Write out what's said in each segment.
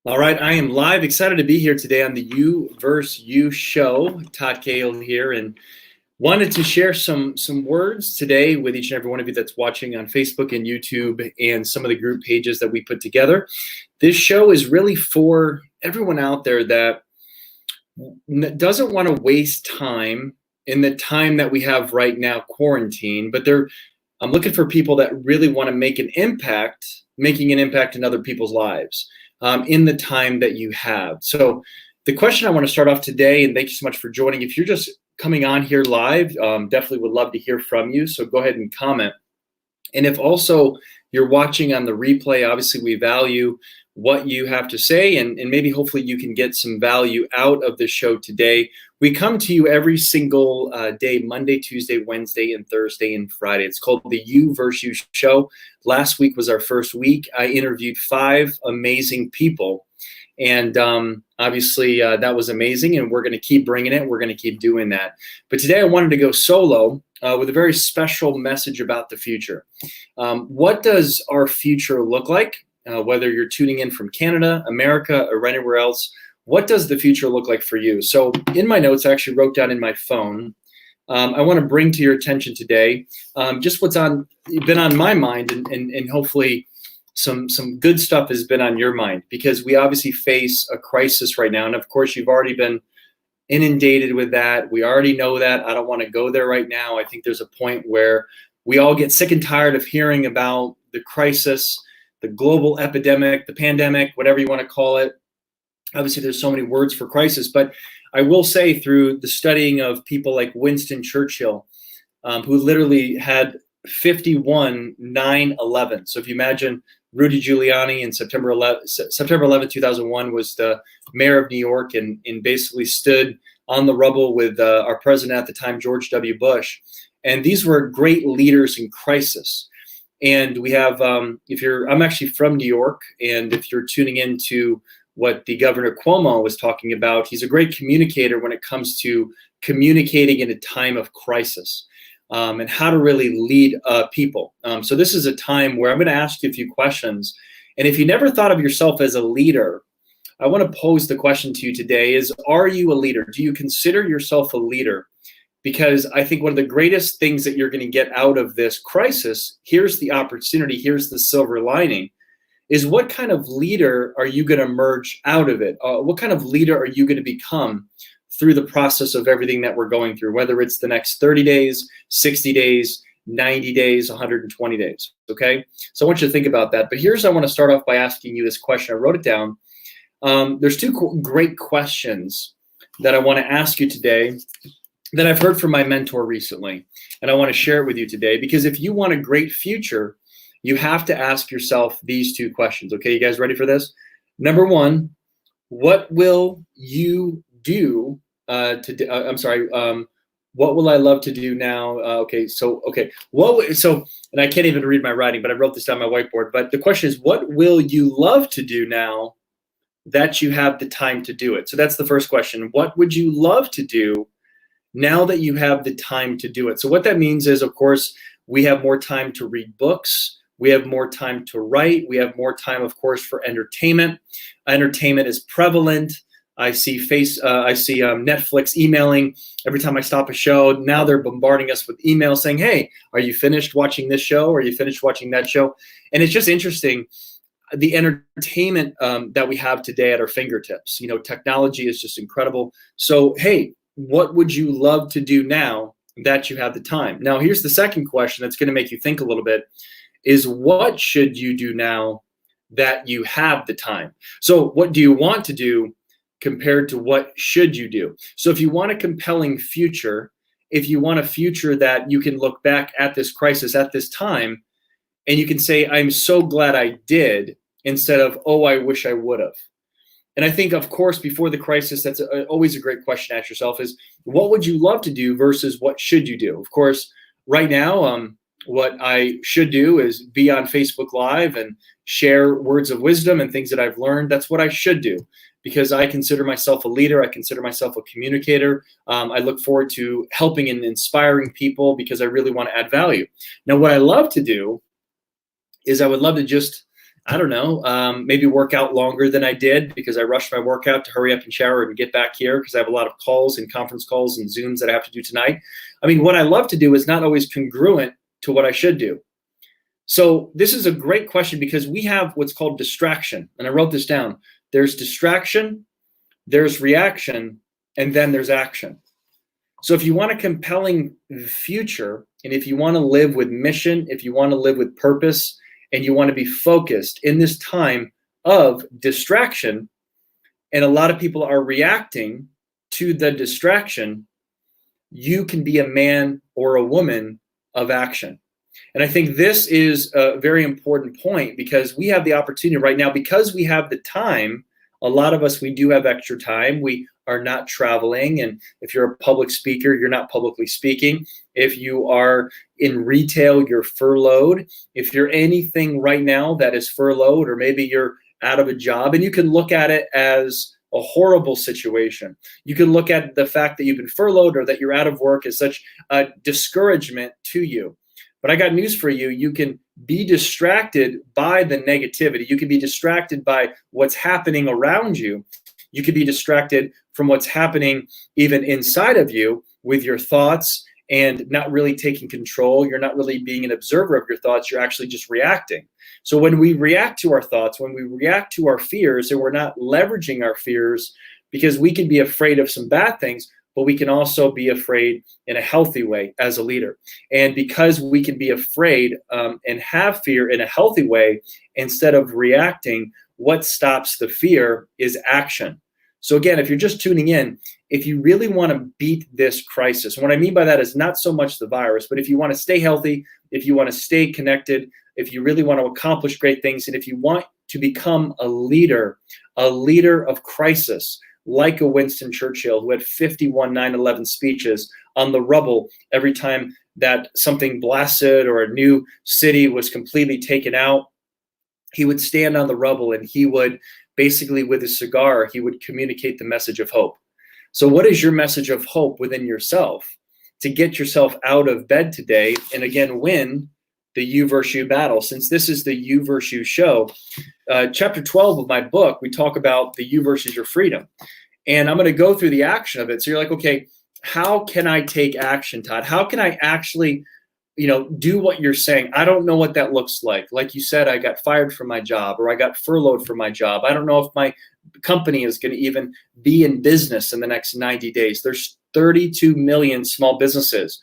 All right, I am live. Excited to be here today on the You versus You show. Todd Cahill here, and wanted to share some words today with each and every one of you that's watching on Facebook and YouTube and some of the group pages that we put together. This show is really for everyone out there that doesn't want to waste time in the time that we have right now, quarantine, but I'm looking for people that really want to make an impact, making an impact in other people's lives in the time that you have. So the question I want to start off today, and thank you so much for joining. If you're just coming on here live, definitely would love to hear from you. So go ahead and comment. And if also you're watching on the replay, obviously we value what you have to say, and maybe hopefully you can get some value out of the show today. We come to you every single day, Monday, Tuesday, Wednesday, and Thursday and Friday. It's called the You versus You show. Last week was our first week. I interviewed 5 amazing people. And obviously that was amazing, and we're going to keep bringing it. We're going to keep doing that. But today I wanted to go solo with a very special message about the future. What does our future look like? Whether you're tuning in from Canada, America, or anywhere else, what does the future look like for you? So in my notes, I actually wrote down in my phone, I want to bring to your attention today just what's been on my mind, and hopefully some good stuff has been on your mind, because we obviously face a crisis right now. And of course, you've already been inundated with that. We already know that. I don't want to go there right now. I think there's a point where we all get sick and tired of hearing about the crisis, the global epidemic, the pandemic, whatever you want to call it. Obviously, there's so many words for crisis, but I will say, through the studying of people like Winston Churchill, who literally had 51 9/11. So if you imagine Rudy Giuliani in September 11, 2001, was the mayor of New York, and basically stood on the rubble with our president at the time, George W. Bush. And these were great leaders in crisis. And we have, I'm actually from New York, and if you're tuning into what the Governor Cuomo was talking about, he's a great communicator when it comes to communicating in a time of crisis, and how to really lead people. So this is a time where I'm going to ask you a few questions. And if you never thought of yourself as a leader, I want to pose the question to you today is, are you a leader? Do you consider yourself a leader? Because I think one of the greatest things that you're going to get out of this crisis, here's the opportunity, here's the silver lining, is what kind of leader are you going to emerge out of it? What kind of leader are you going to become through the process of everything that we're going through, whether it's the next 30 days, 60 days, 90 days, 120 days, okay? So I want you to think about that. But I want to start off by asking you this question. I wrote it down. There's 2 great questions that I want to ask you today that I've heard from my mentor recently, and I want to share it with you today, because if you want a great future, you have to ask yourself these 2 questions. Okay, you guys ready for this? Number 1, what will you do what will I love to do now? And I can't even read my writing, but I wrote this down on my whiteboard. But the question is, what will you love to do now that you have the time to do it? So that's the first question. What would you love to do now that you have the time to do it? So what that means is, of course, we have more time to read books. We have more time to write. We have more time, of course, for entertainment. Entertainment is prevalent. I see Netflix emailing every time I stop a show. Now they're bombarding us with emails saying, hey, are you finished watching this show? Are you finished watching that show? And it's just interesting, the entertainment that we have today at our fingertips. Technology is just incredible. So, hey, what would you love to do now that you have the time? Now, here's the second question that's going to make you think a little bit, is what should you do now that you have the time? So what do you want to do compared to what should you do? So if you want a compelling future, if you want a future that you can look back at this crisis, at this time, and you can say, I'm so glad I did, instead of, oh, I wish I would have. And I think, of course, before the crisis, that's always a great question to ask yourself, is what would you love to do versus what should you do? Of course, right now, what I should do is be on Facebook Live and share words of wisdom and things that I've learned. That's what I should do, because I consider myself a leader. I consider myself a communicator. I look forward to helping and inspiring people because I really want to add value. Now, what I love to do is I would love to just I don't know, maybe work out longer than I did because I rushed my workout to hurry up and shower and get back here because I have a lot of calls and conference calls and Zooms that I have to do tonight. I mean, what I love to do is not always congruent to what I should do. So this is a great question because we have what's called distraction. And I wrote this down. There's distraction, there's reaction, and then there's action. So if you want a compelling future, and if you want to live with mission, if you want to live with purpose, and you want to be focused in this time of distraction, and a lot of people are reacting to the distraction, you can be a man or a woman of action. And I think this is a very important point because we have the opportunity right now, because we have the time. A lot of us, we do have extra time. We are not traveling. And if you're a public speaker, you're not publicly speaking. If you are in retail, you're furloughed. If you're anything right now that is furloughed, or maybe you're out of a job, and you can look at it as a horrible situation. You can look at the fact that you've been furloughed or that you're out of work as such a discouragement to you. But I got news for you. You can be distracted by the negativity. You can be distracted by what's happening around you. You can be distracted from what's happening even inside of you with your thoughts and not really taking control. You're not really being an observer of your thoughts. You're actually just reacting. So when we react to our thoughts, when we react to our fears, and we're not leveraging our fears, because we can be afraid of some bad things, but we can also be afraid in a healthy way as a leader. And because we can be afraid and have fear in a healthy way, instead of reacting, what stops the fear is action. So again, if you're just tuning in, if you really want to beat this crisis, and what I mean by that is not so much the virus, but if you want to stay healthy, if you want to stay connected, if you really want to accomplish great things, and if you want to become a leader of crisis, like a Winston Churchill, who had 51 9/11 speeches on the rubble every time that something blasted or a new city was completely taken out. He would stand on the rubble and he would basically, with a cigar, he would communicate the message of hope. So what is your message of hope within yourself to get yourself out of bed today and again win the you versus you battle? Since this is the you versus you show, chapter 12 of my book, we talk about the you versus your freedom. And I'm going to go through the action of it. So you're like, okay, how can I take action, Todd? How can I actually, do what you're saying? I don't know what that looks like. Like you said, I got fired from my job, or I got furloughed from my job. I don't know if my company is going to even be in business in the next 90 days. There's 32 million small businesses,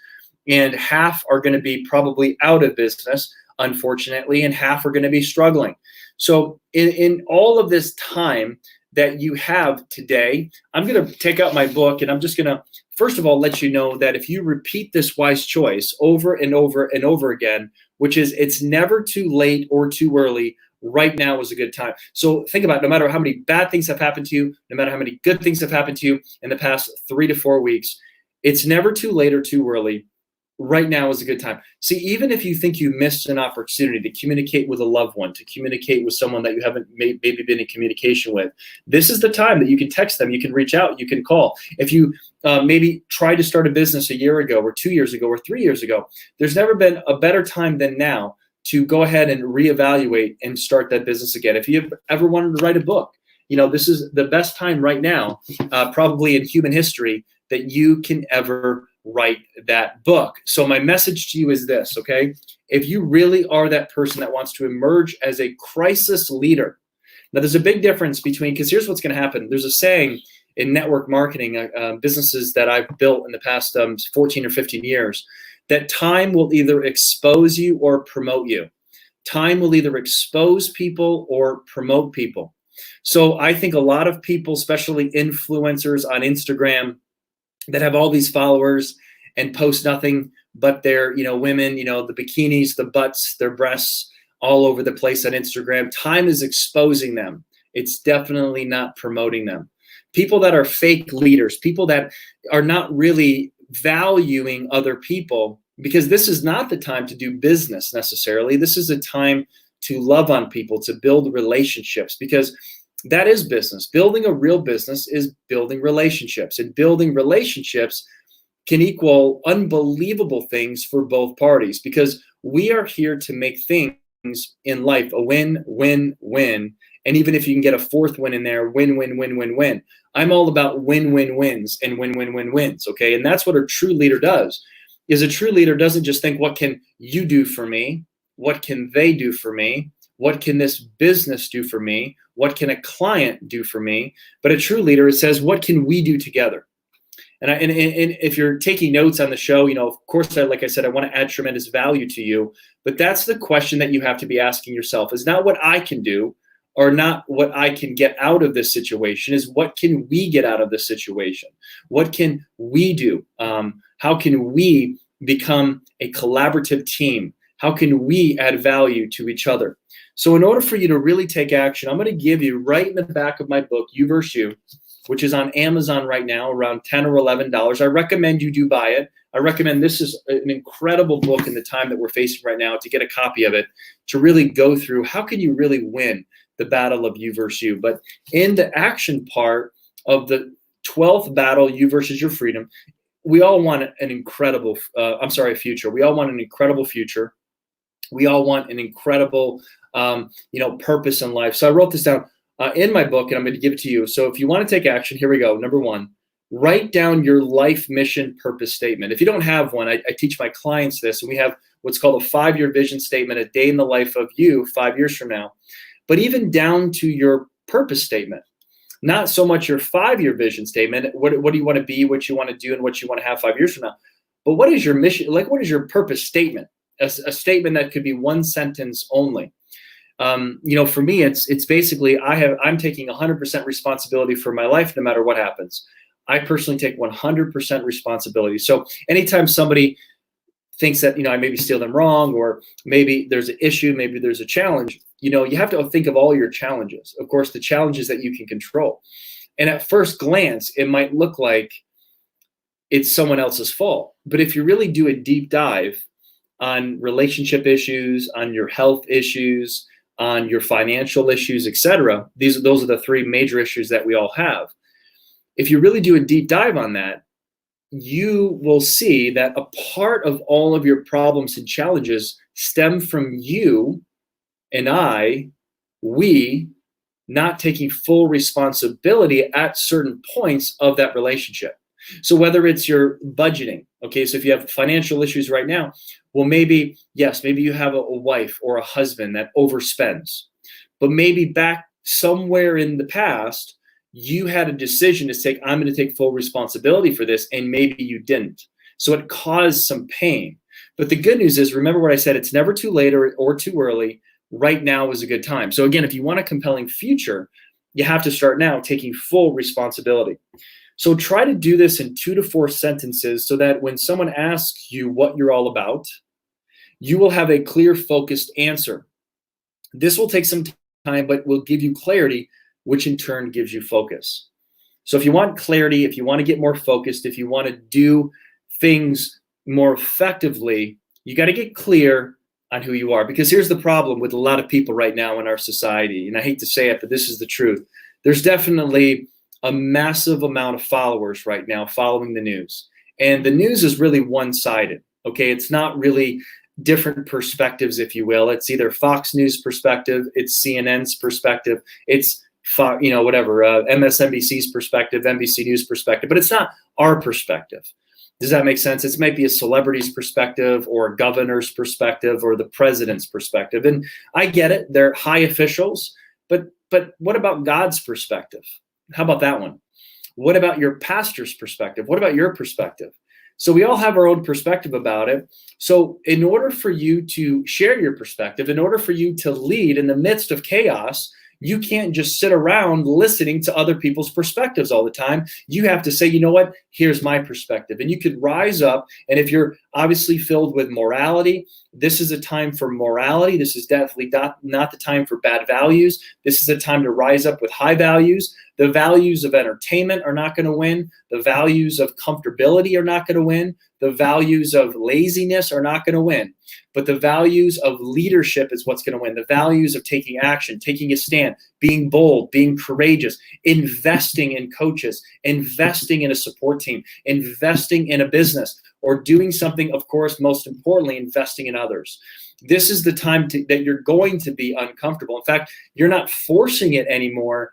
and half are going to be probably out of business, unfortunately, and half are going to be struggling. So in all of this time that you have today, I'm going to take out my book, and I'm just going to, first of all, let you know that if you repeat this wise choice over and over and over again, which is it's never too late or too early, right now is a good time. So think about it, no matter how many bad things have happened to you, no matter how many good things have happened to you in the past 3 to 4 weeks, it's never too late or too early. Right now is a good time. See, even if you think you missed an opportunity to communicate with a loved one, to communicate with someone that you haven't maybe been in communication with, this is the time that you can text them, you can reach out, you can call. If you maybe tried to start a business a year ago or 2 years ago or 3 years ago, there's never been a better time than now to go ahead and reevaluate and start that business again. If you've ever wanted to write a book, this is the best time right now, probably in human history, that you can ever write that book. So my message to you is this, okay? If you really are that person that wants to emerge as a crisis leader, now there's a big difference between, because here's what's going to happen. There's a saying in network marketing, businesses that I've built in the past 14 or 15 years, that time will either expose you or promote you. Time will either expose people or promote people. So I think a lot of people, especially influencers on Instagram, that have all these followers and post nothing but their, women, the bikinis, the butts, their breasts all over the place on Instagram. Time is exposing them. It's definitely not promoting them. People that are fake leaders, people that are not really valuing other people, because this is not the time to do business necessarily. This is a time to love on people, to build relationships, because that is business. Building a real business is building relationships, and building relationships can equal unbelievable things for both parties, because we are here to make things in life: a win, win, win. And even if you can get a fourth win in there, win, win, win, win, win. I'm all about win, win, wins and win, win, win, wins. Okay. And that's what a true leader does. Is a true leader doesn't just think, what can you do for me? What can they do for me? What can this business do for me? What can a client do for me? But a true leader, it says, what can we do together? And if you're taking notes on the show, of course, like I said, I want to add tremendous value to you. But that's the question that you have to be asking yourself: is not what I can do, or not what I can get out of this situation, is what can we get out of this situation? What can we do? How can we become a collaborative team? How can we add value to each other? So in order for you to really take action, I'm going to give you, right in the back of my book, You vs. You, which is on Amazon right now, around $10 or $11. I recommend you do buy it. I recommend, this is an incredible book in the time that we're facing right now, to get a copy of it, to really go through how can you really win the battle of you versus you. But in the action part of the 12th battle, you versus your freedom, we all want an incredible, future. We all want an incredible future. We all want an incredible, purpose in life. So I wrote this down in my book, and I'm going to give it to you. So if you want to take action, here we go. Number one, write down your life mission purpose statement. If you don't have one, I teach my clients this, and we have what's called a 5-year vision statement, a day in the life of you 5 years from now. But even down to your purpose statement, not so much your 5-year vision statement, what do you want to be, what you want to do, and what you want to have 5 years from now. But what is your mission? Like, what is your purpose statement? A statement that could be one sentence only. For me, it's basically, I'm taking 100% responsibility for my life, no matter what happens. I personally take 100% responsibility. So anytime somebody thinks that, I maybe steer them wrong, or maybe there's an issue, maybe there's a challenge, you have to think of all your challenges. Of course, the challenges that you can control. And at first glance, it might look like it's someone else's fault. But if you really do a deep dive on relationship issues, on your health issues, on your financial issues, etc., those are the 3 major issues that we all have. If you really do a deep dive on that, you will see that a part of all of your problems and challenges stem from you and we not taking full responsibility at certain points of that relationship. So whether it's your budgeting, okay, so if you have financial issues right now, well, maybe you have a wife or a husband that overspends, but maybe back somewhere in the past, you had a decision to say, I'm going to take full responsibility for this, and maybe you didn't. So it caused some pain. But the good news is, remember what I said, it's never too late or too early. Right now is a good time. So again, if you want a compelling future, you have to start now taking full responsibility. So try to do this in 2 to 4 sentences, so that when someone asks you what you're all about, you will have a clear, focused answer. This will take some time, but will give you clarity, which in turn gives you focus. So if you want clarity, if you want to get more focused, if you want to do things more effectively, you got to get clear on who you are. Because here's the problem with a lot of people right now in our society, and I hate to say it, but this is the truth. There's definitely a massive amount of followers right now following the news. And the news is really one-sided, okay? It's not really different perspectives, if you will. It's either Fox News perspective, it's CNN's perspective, it's MSNBC's perspective, NBC News perspective, but it's not our perspective. Does that make sense? It might be a celebrity's perspective, or a governor's perspective, or the president's perspective. And I get it, they're high officials, but what about God's perspective? How about that one? What about your pastor's perspective? What about your perspective? So we all have our own perspective about it. So in order for you to share your perspective, in order for you to lead in the midst of chaos, you can't just sit around listening to other people's perspectives all the time. You have to say, you know what, here's my perspective. And you could rise up. And if you're obviously filled with morality, this is a time for morality. This is definitely not the time for bad values. This is a time to rise up with high values. The values of entertainment are not going to win. The values of comfortability are not going to win. The values of laziness are not going to win. But the values of leadership is what's going to win. The values of taking action, taking a stand, being bold, being courageous, investing in coaches, investing in a support team, investing in a business, or doing something, of course, most importantly, investing in others. this is the time that you're going to be uncomfortable. In fact, you're not forcing it anymore.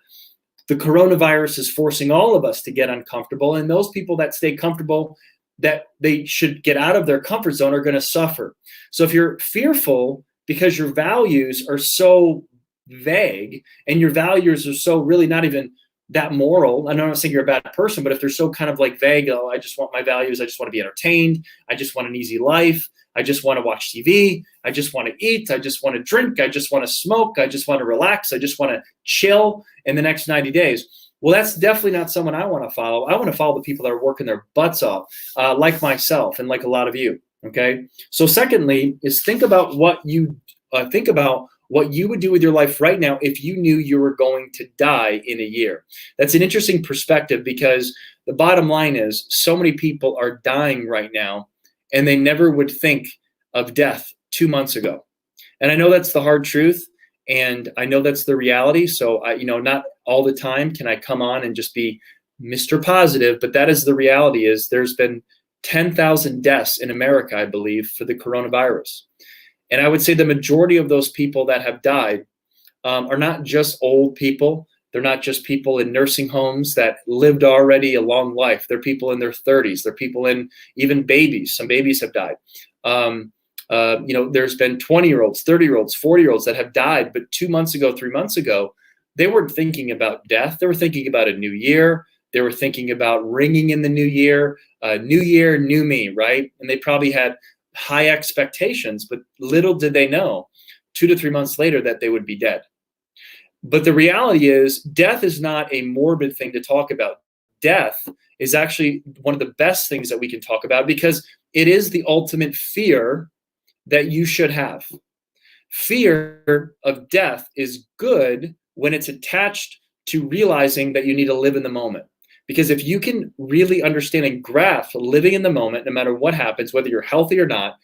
The coronavirus is forcing all of us to get uncomfortable, and those people that stay comfortable, that they should get out of their comfort zone, are going to suffer. So if you're fearful because your values are so vague and your values are so really not even that moral, I'm not saying you're a bad person, but if they're so kind of like vague, oh, I just want my values, I just want to be entertained, I just want an easy life, I just want to watch TV, I just want to eat, I just want to drink, I just want to smoke, I just want to relax, I just want to chill in the next 90 days. Well, that's definitely not someone I want to follow. I want to follow the people that are working their butts off, like myself and like a lot of you. Okay. So secondly is think about what you would do with your life right now if you knew you were going to die in a year. That's an interesting perspective, because the bottom line is so many people are dying right now and they never would think of death 2 months ago. And I know that's the hard truth, and I know that's the reality. So not all the time can I come on and just be Mr. Positive, but that is the reality. Is there's been 10,000 deaths in America, I believe, for the coronavirus. And I would say the majority of those people that have died are not just old people. They're not just people in nursing homes that lived already a long life. They're people in their 30s. They're people in even babies. Some babies have died. There's been 20-year-olds, 30-year-olds, 40-year-olds that have died. But 2 months ago, 3 months ago, they weren't thinking about death. They were thinking about a new year. They were thinking about ringing in the new year, new me, right? And they probably had high expectations, but little did they know 2 to 3 months later that they would be dead. But the reality is death is not a morbid thing to talk about. Death is actually one of the best things that we can talk about, because it is the ultimate fear that you should have. Fear of death is good when it's attached to realizing that you need to live in the moment. Because if you can really understand and grasp living in the moment, no matter what happens, whether you're healthy or not,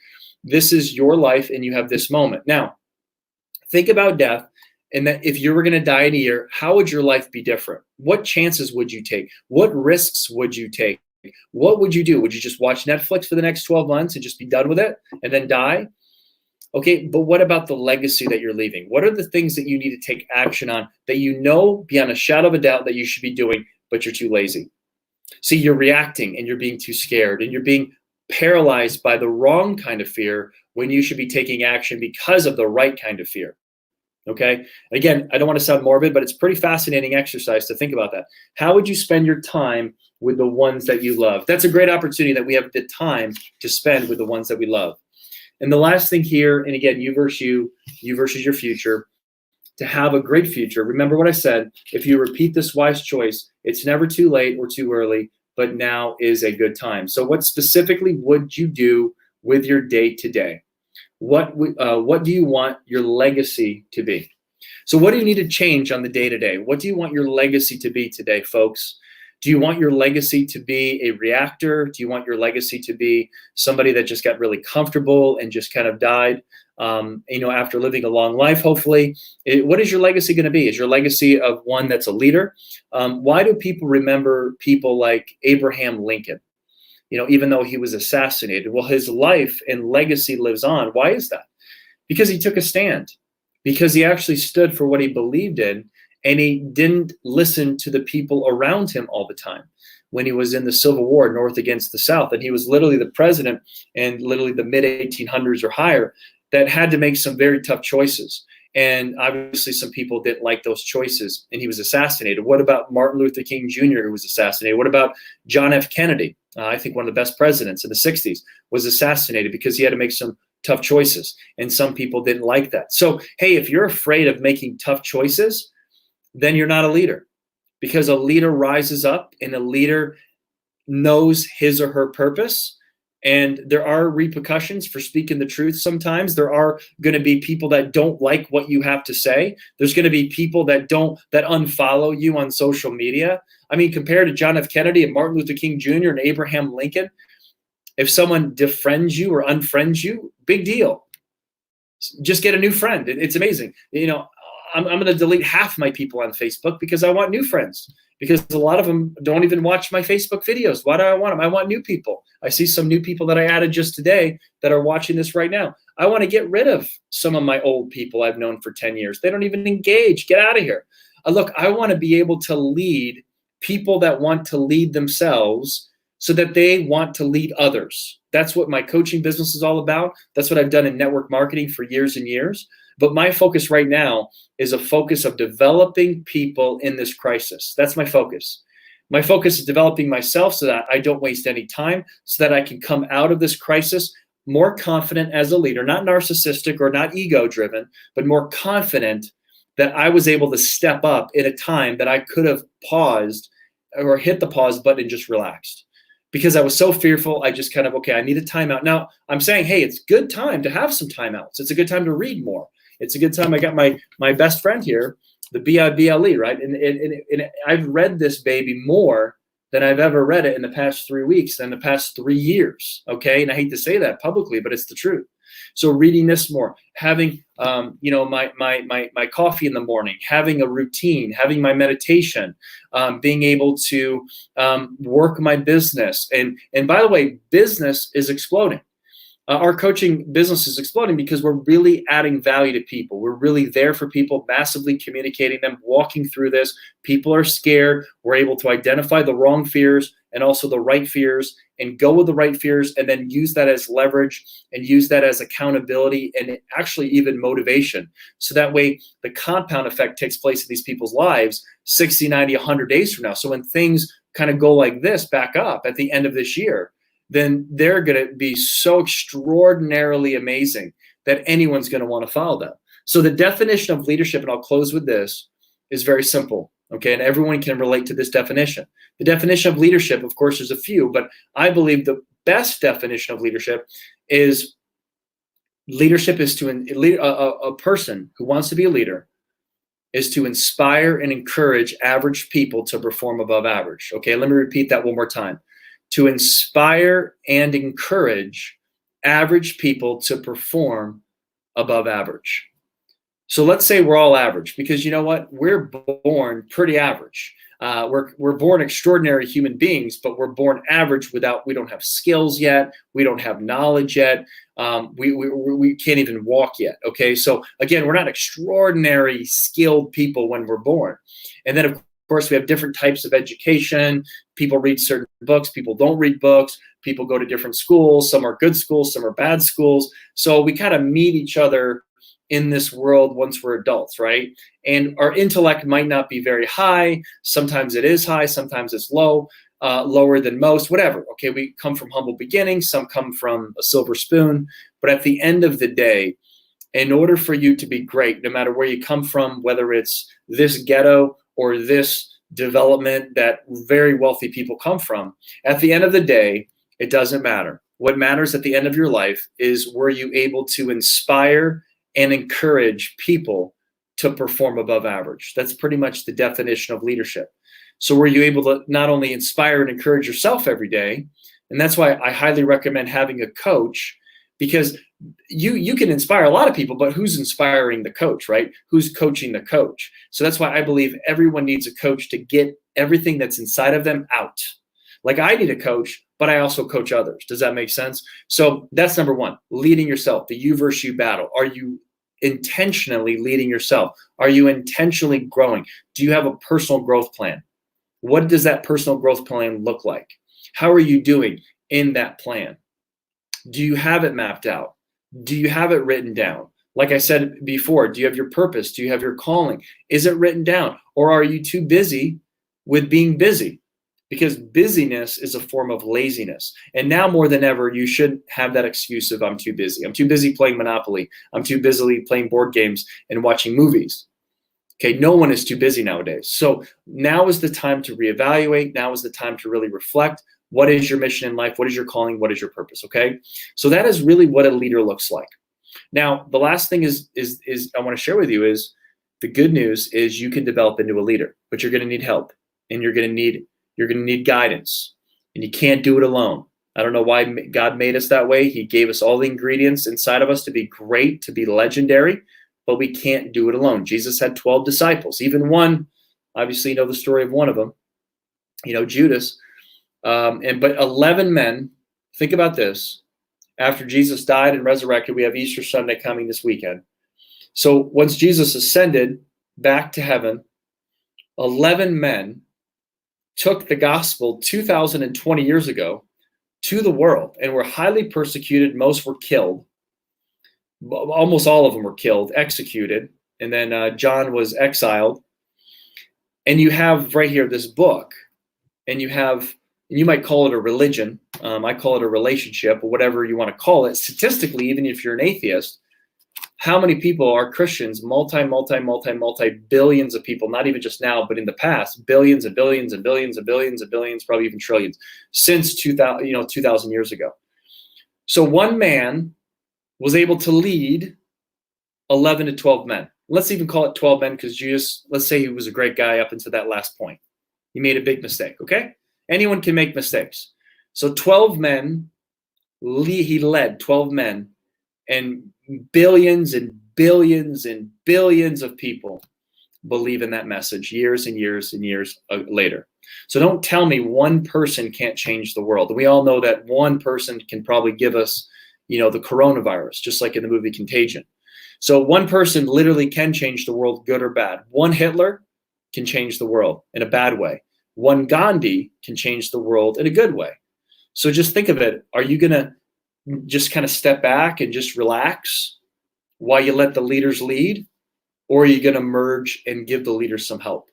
this is your life and you have this moment. Now, think about death, and that if you were going to die in a year, how would your life be different? What chances would you take? What risks would you take? What would you do? Would you just watch Netflix for the next 12 months and just be done with it and then die? Okay, but what about the legacy that you're leaving? What are the things that you need to take action on that you know beyond a shadow of a doubt that you should be doing, but you're too lazy? See, you're reacting and you're being too scared and you're being paralyzed by the wrong kind of fear when you should be taking action because of the right kind of fear. Okay. Again, I don't want to sound morbid, but it's pretty fascinating exercise to think about that. How would you spend your time with the ones that you love? That's a great opportunity that we have the time to spend with the ones that we love. And the last thing here, and again, you versus your future, to have a great future. Remember what I said, if you repeat this wise choice, it's never too late or too early, but now is a good time. So what specifically would you do with your day today? What do you want your legacy to be? So what do you need to change on the day-to-day? What do you want your legacy to be today, folks? Do you want your legacy to be a reactor? Do you want your legacy to be somebody that just got really comfortable and just kind of died, after living a long life, hopefully? What is your legacy going to be? Is your legacy of one that's a leader? Why do people remember people like Abraham Lincoln? Even though he was assassinated, well, his life and legacy lives on. Why is that? Because he took a stand, because he actually stood for what he believed in, and he didn't listen to the people around him all the time. When he was in the Civil War, North against the South, and he was literally the president and literally the mid-1800s or higher that had to make some very tough choices. And obviously some people didn't like those choices, and he was assassinated. What about Martin Luther King Jr., who was assassinated? What about John F. Kennedy? I think one of the best presidents in the 60s was assassinated because he had to make some tough choices, and some people didn't like that. So, hey, if you're afraid of making tough choices, then you're not a leader, because a leader rises up and a leader knows his or her purpose. And there are repercussions for speaking the truth sometimes. There are going to be people that don't like what you have to say. There's going to be people that unfollow you on social media. I mean, compared to John F. Kennedy and Martin Luther King Jr. and Abraham Lincoln, if someone defriends you or unfriends you, big deal. Just get a new friend. It's amazing. I'm going to delete half my people on Facebook because I want new friends, because a lot of them don't even watch my Facebook videos. Why do I want them? I want new people. I see some new people that I added just today that are watching this right now. I want to get rid of some of my old people I've known for 10 years. They don't even engage. Get out of here. Look, I want to be able to lead people that want to lead themselves so that they want to lead others. That's what my coaching business is all about. That's what I've done in network marketing for years and years. But my focus right now is a focus of developing people in this crisis. That's my focus. My focus is developing myself so that I don't waste any time, so that I can come out of this crisis more confident as a leader, not narcissistic or not ego-driven, but more confident that I was able to step up in a time that I could have paused or hit the pause button and just relaxed. Because I was so fearful, I just kind of, okay, I need a timeout. Now, I'm saying, hey, it's a good time to have some timeouts. It's a good time to read more. It's a good time. I got my best friend here, the BIBLE, right? And I've read this baby more than I've ever read it in the past 3 weeks than the past 3 years, okay? And I hate to say that publicly, but it's the truth. So reading this more, having my coffee in the morning, having a routine, having my meditation, being able to work my business. And by the way, business is exploding. Our coaching business is exploding because we're really adding value to people. We're really there for people, massively communicating them, walking through this. People are scared. We're able to identify the wrong fears and also the right fears and go with the right fears, and then use that as leverage and use that as accountability and actually even motivation. So that way the compound effect takes place in these people's lives 60, 90, 100 days from now. So when things kind of go like this back up at the end of this year, then they're going to be so extraordinarily amazing that anyone's going to want to follow them. So the definition of leadership, and I'll close with this, is very simple, okay? And everyone can relate to this definition. The definition of leadership, of course, there's a few, but I believe the best definition of leadership is to a person who wants to be a leader is to inspire and encourage average people to perform above average. Okay, let me repeat that one more time. To inspire and encourage average people to perform above average. So let's say we're all average, because you know what? We're born pretty average. We're born extraordinary human beings, but we're born average we don't have skills yet. We don't have knowledge yet. We can't even walk yet. Okay. So again, we're not extraordinary skilled people when we're born. And then of course we have different types of education. People read certain books. People don't read books. People go to different schools. Some are good schools. Some are bad schools. So we kind of meet each other in this world once we're adults, right? And our intellect might not be very high. Sometimes it is high. Sometimes it's low, lower than most, whatever. Okay, we come from humble beginnings. Some come from a silver spoon. But at the end of the day, in order for you to be great, no matter where you come from, whether it's this ghetto or this development that very wealthy people come from, at the end of the day, it doesn't matter. What matters at the end of your life is, were you able to inspire and encourage people to perform above average? That's pretty much the definition of leadership. So were you able to not only inspire and encourage yourself every day, and that's why I highly recommend having a coach, because you can inspire a lot of people, but who's inspiring the coach, right? Who's coaching the coach? So that's why I believe everyone needs a coach to get everything that's inside of them out. Like I need a coach, but I also coach others. Does that make sense? So that's number one, leading yourself, the you versus you battle. Are you intentionally leading yourself? Are you intentionally growing? Do you have a personal growth plan? What does that personal growth plan look like? How are you doing in that plan? Do you have it mapped out? Do you have it written down? Like I said before, do you have your purpose? Do you have your calling? Is it written down? Or are you too busy with being busy? Because busyness is a form of laziness. And now more than ever, you shouldn't have that excuse of, I'm too busy. I'm too busy playing Monopoly. I'm too busy playing board games and watching movies. Okay, no one is too busy nowadays. So now is the time to reevaluate. Now is the time to really reflect. What is your mission in life? What is your calling? What is your purpose? Okay, so that is really what a leader looks like. Now, the last thing is I want to share with you is, the good news is you can develop into a leader, but you're going to need help, and you're going to need guidance, and you can't do it alone. I don't know why God made us that way. He gave us all the ingredients inside of us to be great, to be legendary, but we can't do it alone. Jesus had 12 disciples, even one, obviously you know the story of one of them, Judas. But 11 men, think about this, after Jesus died and resurrected. We have Easter Sunday coming this weekend. So once Jesus ascended back to heaven, 11 men took the gospel 2,020 years ago to the world and were highly persecuted. Most were killed. Almost all of them were killed, executed. And then John was exiled. And you have right here this book, and you might call it a religion. I call it a relationship, or whatever you want to call it. Statistically, even if you're an atheist, how many people are Christians? Multi billions of people, not even just now, but in the past, billions and billions and billions and billions and billions, probably even trillions, since 2,000 years ago. So one man was able to lead 11 to 12 men. Let's even call it 12 men, because let's say he was a great guy up until that last point. He made a big mistake, okay? Anyone can make mistakes. So 12 men, he led 12 men, and billions and billions and billions of people believe in that message years and years and years later. So don't tell me one person can't change the world. We all know that one person can probably give us, the coronavirus, just like in the movie Contagion. So one person literally can change the world, good or bad. One Hitler can change the world in a bad way. One Gandhi can change the world in a good way. So just think of it. Are you going to just kind of step back and just relax while you let the leaders lead? Or are you going to merge and give the leaders some help?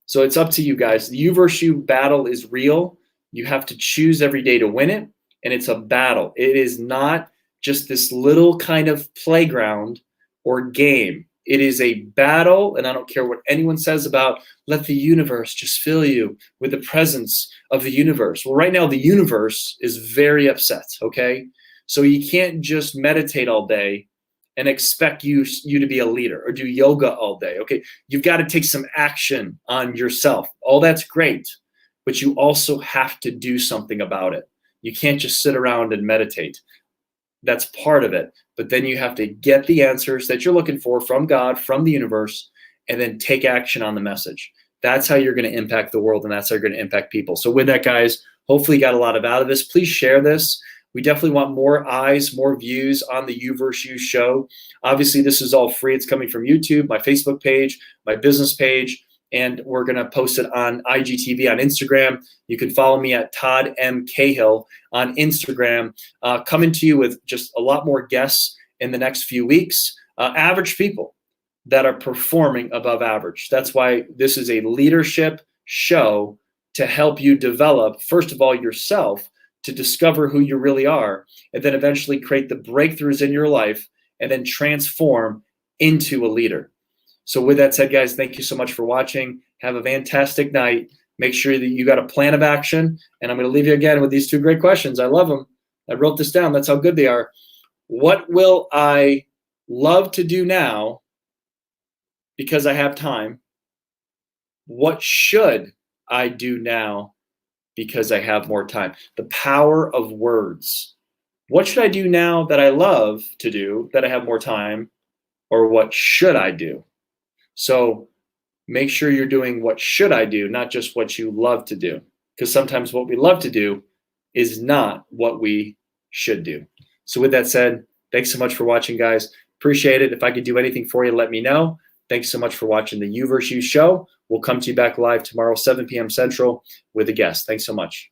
So it's up to you guys. The you versus you battle is real. You have to choose every day to win it. And it's a battle. It is not just this little kind of playground or game. It is a battle, and I don't care what anyone says about let the universe just fill you with the presence of the universe. Well, right now the universe is very upset, okay? So you can't just meditate all day and expect you to be a leader, or do yoga all day, okay? You've got to take some action on yourself. All that's great, but you also have to do something about it. You can't just sit around and meditate. That's part of it. But then you have to get the answers that you're looking for from God, from the universe, and then take action on the message. That's how you're going to impact the world, and that's how you're going to impact people. So with that, guys, hopefully you got a lot out of this. Please share this. We definitely want more eyes, more views on the You vs. You show. Obviously, this is all free. It's coming from YouTube, my Facebook page, my business page, and we're going to post it on IGTV on Instagram. You can follow me at Todd M. Cahill on Instagram. Coming to you with just a lot more guests in the next few weeks. Average people that are performing above average. That's why this is a leadership show to help you develop, first of all, yourself, to discover who you really are, and then eventually create the breakthroughs in your life and then transform into a leader. So with that said, guys, thank you so much for watching. Have a fantastic night. Make sure that you got a plan of action. And I'm going to leave you again with these two great questions. I love them. I wrote this down. That's how good they are. What will I love to do now because I have time? What should I do now because I have more time? The power of words. What should I do now that I love to do, that I have more time? Or what should I do? So make sure you're doing what should I do, not just what you love to do. Because sometimes what we love to do is not what we should do. So with that said, thanks so much for watching, guys. Appreciate it. If I could do anything for you, let me know. Thanks so much for watching the You vs. You show. We'll come to you back live tomorrow, 7 p.m. Central, with a guest. Thanks so much.